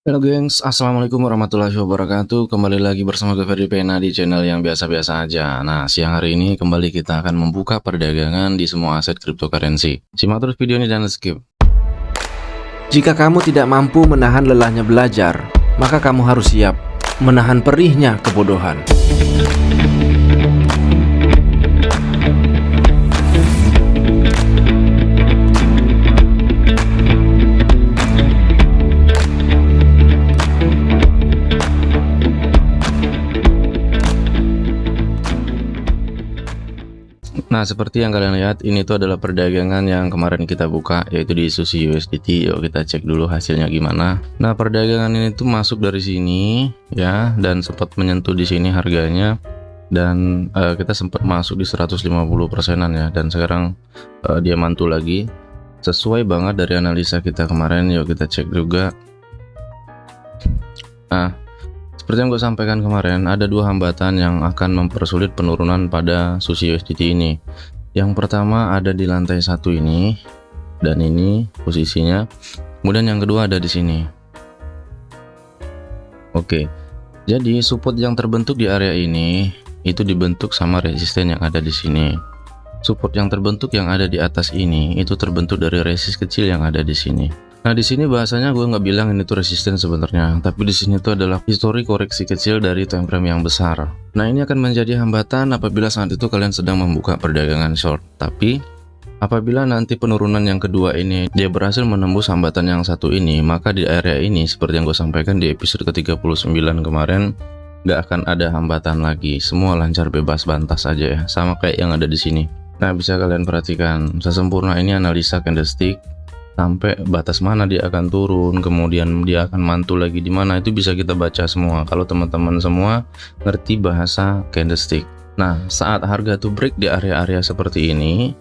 Halo gengs, Assalamualaikum warahmatullahi wabarakatuh. Kembali lagi bersama gue Ferdi Pena di channel yang biasa-biasa aja. Nah, siang hari ini kembali kita akan membuka perdagangan di semua aset cryptocurrency. Simak terus video ini dan skip. Jika kamu tidak mampu menahan lelahnya belajar, maka kamu harus siap menahan perihnya kebodohan. Nah, seperti yang kalian lihat, ini tuh adalah perdagangan yang kemarin kita buka, yaitu di Sushi USDT. Yuk kita cek dulu hasilnya gimana. Nah, perdagangan ini tuh masuk dari sini ya, dan sempat menyentuh di sini harganya. Dan kita sempat masuk di 150%-an ya, dan sekarang dia mantul lagi. Sesuai banget dari analisa kita kemarin. Yuk kita cek juga. Nah, seperti yang gue sampaikan kemarin, ada dua hambatan yang akan mempersulit penurunan pada Sushi USDT ini. Yang pertama ada di lantai satu ini, dan ini posisinya. Kemudian yang kedua ada di sini. Oke, jadi support yang terbentuk di area ini itu dibentuk sama resisten yang ada di sini. Support yang terbentuk yang ada di atas ini itu terbentuk dari resist kecil yang ada di sini. Nah, di sini bahasanya gue nggak bilang ini tuh resisten sebenarnya, tapi di sini tuh adalah histori koreksi kecil dari time frame yang besar. Nah, ini akan menjadi hambatan apabila saat itu kalian sedang membuka perdagangan short. Tapi apabila nanti penurunan yang kedua ini dia berhasil menembus hambatan yang satu ini, maka di area ini seperti yang gue sampaikan di episode ke-39 kemarin, nggak akan ada hambatan lagi. Semua lancar bebas bantas aja ya, sama kayak yang ada di sini. Nah, bisa kalian perhatikan sesempurna ini analisa candlestick. Sampai batas mana dia akan turun, kemudian dia akan mantul lagi di mana, itu bisa kita baca semua kalau teman-teman semua ngerti bahasa candlestick. Nah, saat harga tuh break di area-area seperti ini,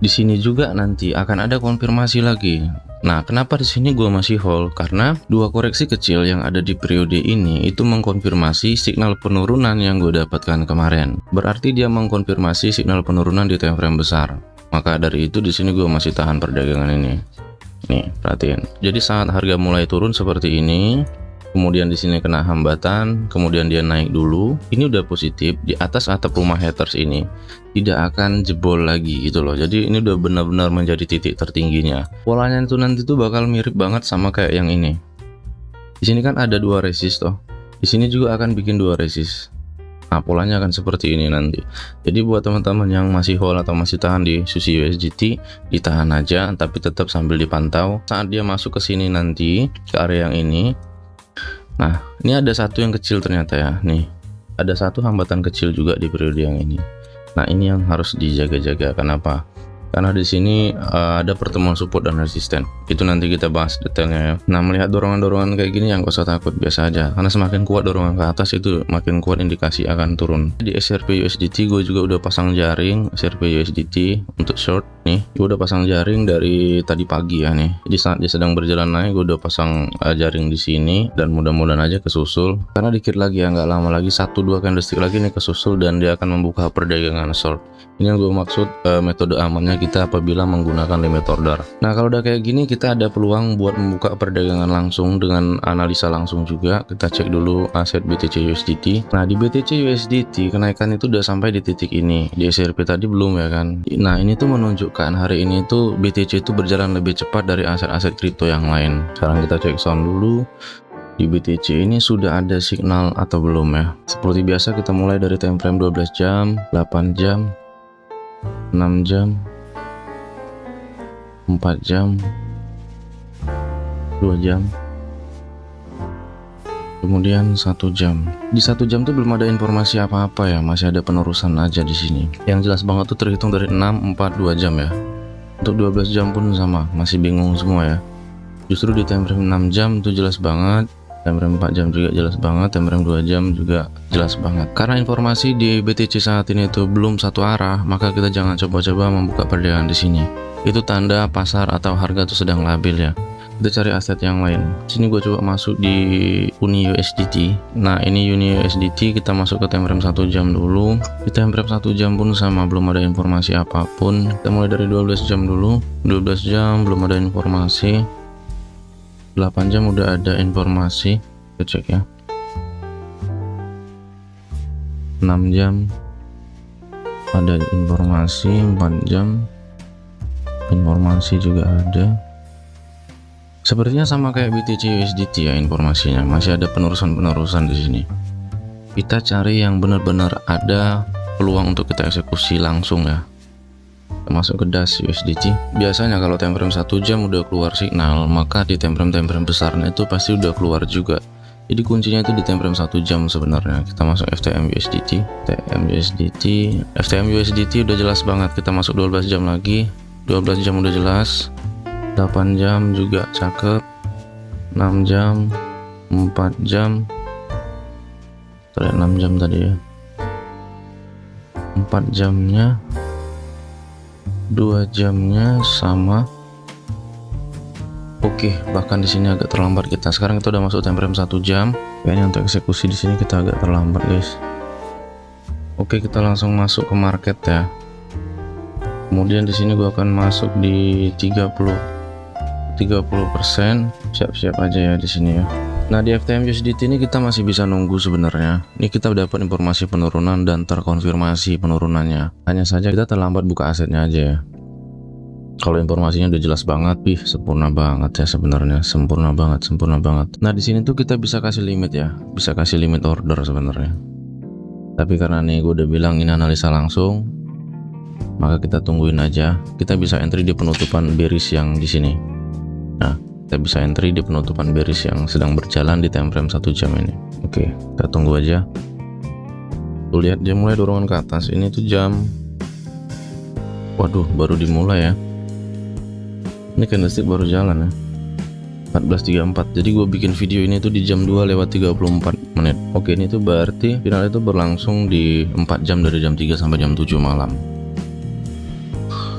di sini juga nanti akan ada konfirmasi lagi. Nah, kenapa di sini gue masih hold? Karena dua koreksi kecil yang ada di periode ini itu mengkonfirmasi signal penurunan yang gue dapatkan kemarin. Berarti dia mengkonfirmasi signal penurunan di time frame besar. Maka dari itu di sini gue masih tahan perdagangan ini. Nih, perhatiin. Jadi saat harga mulai turun seperti ini, kemudian di sini kena hambatan, kemudian dia naik dulu, ini udah positif di atas atap rumah haters ini. Tidak akan jebol lagi gitu loh. Jadi ini udah benar-benar menjadi titik tertingginya. Polanya itu nanti tuh bakal mirip banget sama kayak yang ini. Di sini kan ada dua resist toh. Di sini juga akan bikin dua resist. Nah, polanya akan seperti ini nanti. Jadi buat teman-teman yang masih hold atau masih tahan di Sushi USDT, ditahan aja, tapi tetap sambil dipantau. Saat dia masuk ke sini nanti, ke area yang ini. Nah, ini ada satu yang kecil ternyata ya. Nih, ada satu hambatan kecil juga di periode yang ini. Nah, ini yang harus dijaga-jaga. Kenapa? Karena di sini ada pertemuan support dan resisten. Itu nanti kita bahas detailnya ya. Nah, melihat dorongan-dorongan kayak gini yang gak usah takut, biasa aja. Karena semakin kuat dorongan ke atas itu makin kuat indikasi akan turun. Di SRP USDT gue juga udah pasang jaring SRP USDT untuk short nih. Gue udah pasang jaring dari tadi pagi ya nih. Jadi saat dia sedang berjalan naik, gue udah pasang jaring di sini, dan mudah-mudahan aja kesusul. Karena dikit lagi ya, nggak lama lagi 1-2 candlestick lagi nih kesusul dan dia akan membuka perdagangan short. Ini yang gue maksud metode amannya kita apabila menggunakan limit order. Nah, kalau udah kayak gini kita ada peluang buat membuka perdagangan langsung dengan analisa langsung juga. Kita cek dulu aset BTC USDT. Nah, di BTC USDT kenaikan itu udah sampai di titik ini. Di SRP tadi belum ya kan. Nah, ini tuh menunjukkan hari ini tuh BTC itu berjalan lebih cepat dari aset-aset kripto yang lain. Sekarang kita cek sound dulu. Di BTC ini sudah ada signal atau belum ya. Seperti biasa kita mulai dari time frame 12 jam, 8 jam, 6 jam, 4 jam, 2 jam, kemudian 1 jam. Di 1 jam tuh belum ada informasi apa-apa ya, masih ada penerusan aja di sini. Yang jelas banget tuh terhitung dari 6, 4, 2 jam ya. Untuk 12 jam pun sama, masih bingung semua ya. Justru di time frame 6 jam tuh jelas banget. Time frame 4 jam juga jelas banget, time frame 2 jam juga jelas banget. Karena informasi di BTC saat ini itu belum satu arah, maka kita jangan coba-coba membuka perdagangan di sini. Itu tanda pasar atau harga itu sedang labil ya. Kita cari aset yang lain. Sini gue coba masuk di Uni USDT. Nah, ini Uni USDT kita masuk ke time frame 1 jam dulu. Di time frame 1 jam pun sama, belum ada informasi apapun. Kita mulai dari 12 jam dulu. 12 jam belum ada informasi. 8 jam udah ada informasi, kita cek ya. 6 jam ada informasi, 4 jam informasi juga ada. Sepertinya sama kayak BTC USDT ya, informasinya masih ada penerusan di sini. Kita cari yang benar-benar ada peluang untuk kita eksekusi langsung ya. Kita masuk ke DAS USDT. Biasanya kalau time frame 1 jam udah keluar signal, maka di time frame besarnya itu pasti udah keluar juga. Jadi kuncinya itu di time frame 1 jam sebenarnya. Kita masuk FTM USDT, FTM USDT udah jelas banget. Kita masuk 12 jam lagi. 12 jam udah jelas, 8 jam juga cakep, 6 jam, 4 jam, 6 jam tadi ya, 4 jamnya, 2 jamnya sama. Oke, bahkan di sini agak terlambat kita. Sekarang kita udah masuk time frame 1 jam. Kayaknya untuk eksekusi di sini kita agak terlambat, guys. Oke, kita langsung masuk ke market ya. Kemudian di sini gua akan masuk di 30%. Siap-siap aja ya di sini ya. Nah, di FTM USDT ini kita masih bisa nunggu sebenarnya. Ini kita dapat informasi penurunan dan terkonfirmasi penurunannya. Hanya saja kita terlambat buka asetnya aja ya. Kalau informasinya udah jelas banget, sempurna banget ya sebenarnya, sempurna banget. Nah, di sini tuh kita bisa kasih limit ya, bisa kasih limit order sebenarnya. Tapi karena nih gue udah bilang ini analisa langsung, maka kita tungguin aja. Kita bisa entry di penutupan bearish yang di sini. Nah, kita bisa entry di penutupan bearish yang sedang berjalan di time frame 1 jam ini. Oke, kita tunggu aja. Tuh lihat dia mulai dorongan ke atas. Ini tuh jam, waduh, baru dimulai ya. Ini candlestick baru jalan ya, 14.34. Jadi gue bikin video ini tuh di jam 2:34. Oke, ini tuh berarti final itu berlangsung di 4 jam dari jam 3 sampai jam 7 malam.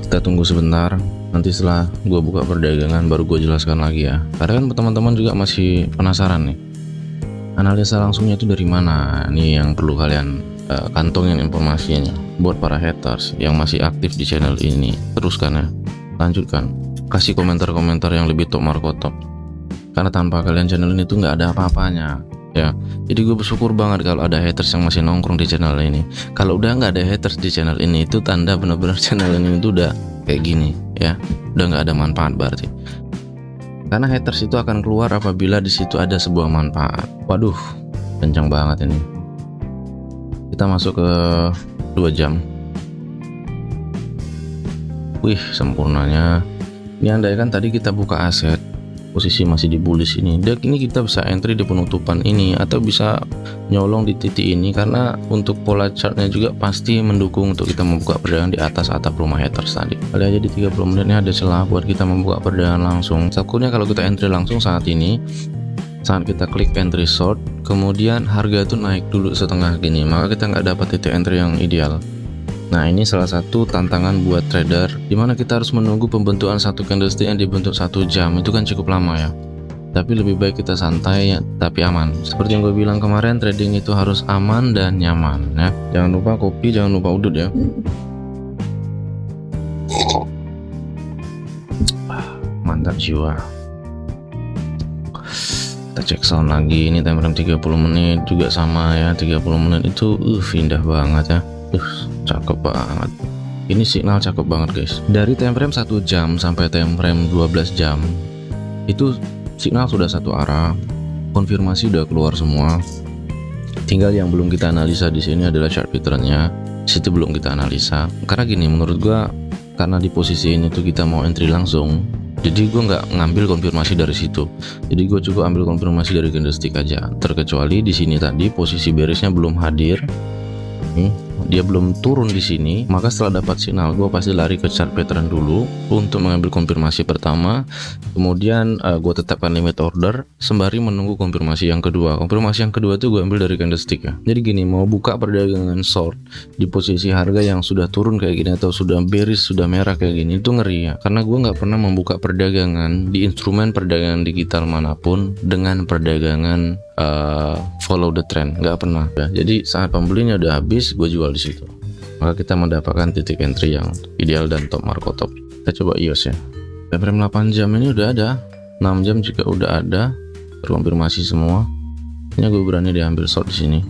Kita tunggu sebentar, nanti setelah gue buka perdagangan baru gue jelaskan lagi ya. Karena kan teman-teman juga masih penasaran nih, analisa langsungnya itu dari mana. Ini yang perlu kalian kantongin informasinya. Buat para haters yang masih aktif di channel ini, teruskan ya, lanjutkan, kasih komentar-komentar yang lebih top Marco Top. Karena tanpa kalian channel ini tuh nggak ada apa-apanya ya. Jadi gue bersyukur banget kalau ada haters yang masih nongkrong di channel ini. Kalau udah nggak ada haters di channel ini, itu tanda benar-benar channel ini tuh udah kayak gini ya, udah nggak ada manfaat berarti. Karena haters itu akan keluar apabila di situ ada sebuah manfaat. Waduh, kencang banget ini. Kita masuk ke 2 jam. Wih, sempurnanya. Ini andai kan tadi kita buka aset, posisi masih di bullish ini, dan ini kita bisa entry di penutupan ini atau bisa nyolong di titik ini, karena untuk pola chartnya juga pasti mendukung untuk kita membuka perdagangan di atas atap rumah haters tadi. Kali aja di 30 menitnya ada celah buat kita membuka perdagangan langsung. Takutnya kalau kita entry langsung saat ini, saat kita klik entry short, kemudian harga itu naik dulu setengah gini, maka kita nggak dapat titik entry yang ideal. Nah, ini salah satu tantangan buat trader, dimana kita harus menunggu pembentukan satu candlestick yang dibentuk 1 jam. Itu kan cukup lama ya. Tapi lebih baik kita santai tapi aman. Seperti yang gue bilang kemarin, trading itu harus aman dan nyaman ya. Jangan lupa kopi, jangan lupa udut ya. Mantap jiwa. Kita cek sound lagi. Ini time frame 30 menit juga sama ya. 30 menit itu indah banget ya. Cakep banget. Ini signal cakep banget guys. Dari time frame 1 jam sampai time frame 12 jam itu signal sudah satu arah. Konfirmasi udah keluar semua. Tinggal yang belum kita analisa di sini adalah chart patternnya. Situ belum kita analisa. Karena gini, menurut gua, karena di posisi ini tuh kita mau entry langsung, jadi gue nggak ngambil konfirmasi dari situ. Jadi gue cukup ambil konfirmasi dari candlestick aja. Terkecuali di sini tadi posisi bearishnya belum hadir. Dia belum turun di sini, maka setelah dapat signal gue pasti lari ke chart pattern dulu untuk mengambil konfirmasi pertama. Kemudian gue tetapkan limit order sembari menunggu konfirmasi yang kedua. Konfirmasi yang kedua tuh gue ambil dari candlestick ya. Jadi gini, mau buka perdagangan short di posisi harga yang sudah turun kayak gini atau sudah bearish, sudah merah kayak gini, itu ngeri ya. Karena gue nggak pernah membuka perdagangan di instrumen perdagangan digital manapun dengan perdagangan follow the trend, nggak pernah ya. Jadi saat pembelinya udah habis, gue jual di situ, maka kita mendapatkan titik entry yang ideal dan top Marco Top. Kita coba EOS ya. Time frame 8 jam ini udah ada 6 jam juga udah ada terkonfirmasi semua. Ini gue berani diambil short di sini.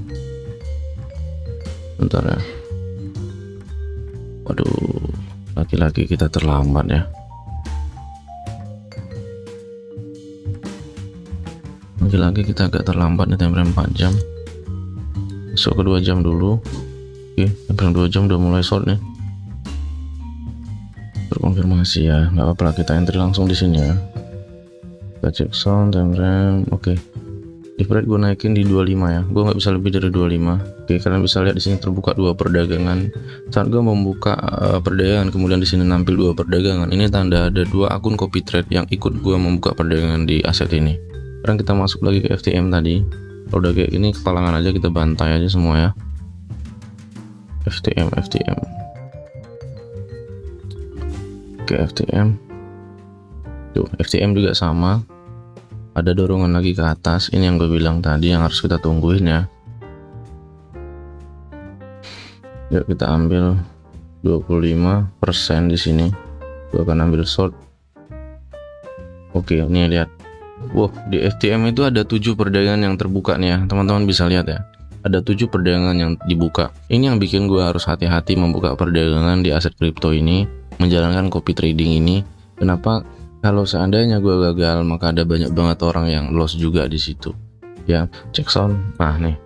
Bentar ya. Waduh, lagi-lagi kita terlambat ya. Lagi-lagi kita agak terlambat nih, time frame 4 jam. Masuk ke 2 jam dulu. Oke, time frame 2 jam udah mulai short nih. Terkonfirmasi ya, nggak apa-apa, kita entry langsung di sini ya. Kita cek sound, time frame, oke. Di spread gue naikin di 25 ya, gue nggak bisa lebih dari 25. Oke, kalian bisa lihat di sini terbuka 2 perdagangan. Saat gue membuka perdagangan, kemudian di sini nampil 2 perdagangan. Ini tanda ada 2 akun copy trade yang ikut gue membuka perdagangan di aset ini. Sekarang kita masuk lagi ke FTM tadi. Kalau udah kayak gini, kepalangan aja, kita bantai aja semua ya. FTM. Oke, FTM. Tuh, FTM juga sama. Ada dorongan lagi ke atas. Ini yang gue bilang tadi yang harus kita tungguin ya. Yuk kita ambil 25% di sini. Gue akan ambil short. Oke, ini lihat. Wow, di FTM itu ada 7 perdagangan yang terbuka nih ya. Teman-teman bisa lihat ya. Ada 7 perdagangan yang dibuka. Ini yang bikin gue harus hati-hati membuka perdagangan di aset kripto ini, menjalankan copy trading ini. Kenapa? Kalau seandainya gue gagal, maka ada banyak banget orang yang loss juga di situ. Ya, cek sound. Nah nih,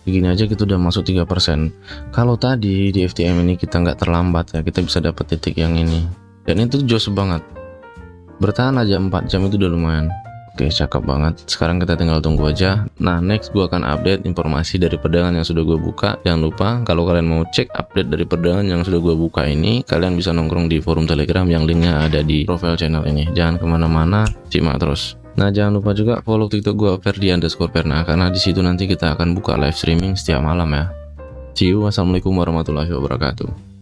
begini aja kita udah masuk 3%. Kalau tadi di FTM ini kita nggak terlambat ya, kita bisa dapat titik yang ini. Dan itu jos banget. Bertahan aja 4 jam itu udah lumayan. Oke, cakep banget. Sekarang kita tinggal tunggu aja. Nah, next gue akan update informasi dari perdagangan yang sudah gue buka. Jangan lupa, kalau kalian mau cek update dari perdagangan yang sudah gue buka ini, kalian bisa nongkrong di forum Telegram yang linknya ada di profile channel ini. Jangan kemana-mana, simak terus. Nah, jangan lupa juga follow TikTok gue Ferdi_Perna, karena di situ nanti kita akan buka live streaming setiap malam ya. See you, wassalamualaikum warahmatullahi wabarakatuh.